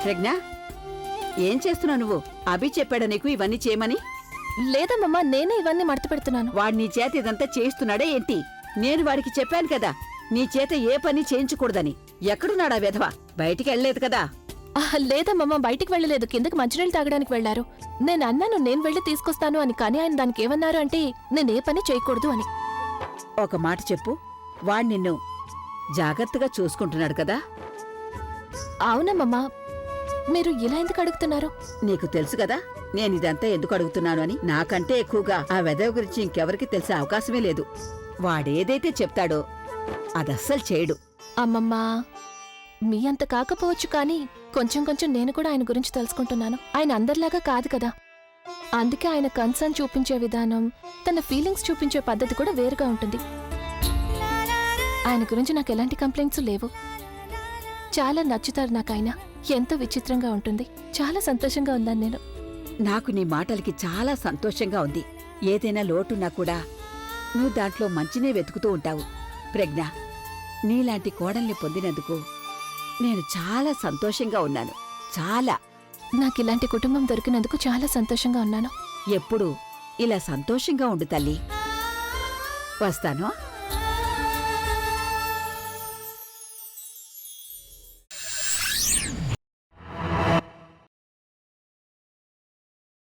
ప్రజ్ఞ, ఏం చేస్తున్నావు నువ్వు? అభి చెప్పాడా నీకు ఇవన్నీ చేయమని? లేదమ్మా, నేనే ఇవన్నీ మడత పెడుతున్నాను. వాడు నీ చేత ఇదంతా చేస్తున్నాడే ఏంటి? నేను వాడికి చెప్పాను కదా నీ చేత ఏ పని చేయించకూడదని. ఎక్కడున్నాడా వెధవ? బయటికి వెళ్ళలేదు కదా? లేదమ్మా, బయటికి వెళ్ళలేదు. కిందకి మంచినీళ్ళు తాగడానికి వెళ్లారు. నేను అన్నాను నేను వెళ్లి తీసుకొస్తాను అని, కానీ ఆయన దానికి ఏమన్నారు అంటే నేనే పని చేయకూడదు అని. ఒక మాట చెప్పు, వాడు నిన్ను జాగ్రత్తగా చూసుకుంటున్నాడు కదా? అవునమ్మా, మీరు ఇలా ఎందుకు అడుగుతున్నారు? నీకు తెలుసు కదా నేనిదంతా ఎందుకు అడుగుతున్నాను అని. నాకంటే ఎక్కువగా ఆ వెధవ గురించి ఇంకెవరికి తెలిసే అవకాశమే లేదు. వాడేదైతే చెప్తాడో అదస్సలు చేయడు. అమ్మమ్మా, మీ అంత కాకపోవచ్చు, కానీ కొంచెం కొంచెం నేను కూడా ఆయన గురించి తెలుసుకుంటున్నాను. ఆయన అందరిలాగా కాదు కదా. అందుకే ఆయన కన్సర్న్ చూపించే విధానం, తన ఫీలింగ్స్ చూపించే పద్ధతి కూడా వేరుగా ఉంటుంది. ఆయన గురించి నాకు ఎలాంటి కంప్లైంట్స్ లేవు. చాలా నచ్చుతారు నాకు ఆయన. ఎంతో విచిత్రంగా ఉంటుంది. చాలా సంతోషంగా ఉన్నాను నేను. నాకు నీ మాటలకి చాలా సంతోషంగా ఉంది. ఏదైనా లోటున్నా కూడా నువ్వు దాంట్లో మంచినే వెతుకుతూ ఉంటావు. ప్రజ్ఞ, నీలాంటి కోడల్ని పొందినందుకు నేను చాలా సంతోషంగా ఉన్నాను. చాలా. నాకిలాంటి కుటుంబం దొరికినందుకు చాలా సంతోషంగా ఉన్నాను. ఎప్పుడూ ఇలా సంతోషంగా ఉండు తల్లి. వస్తాను.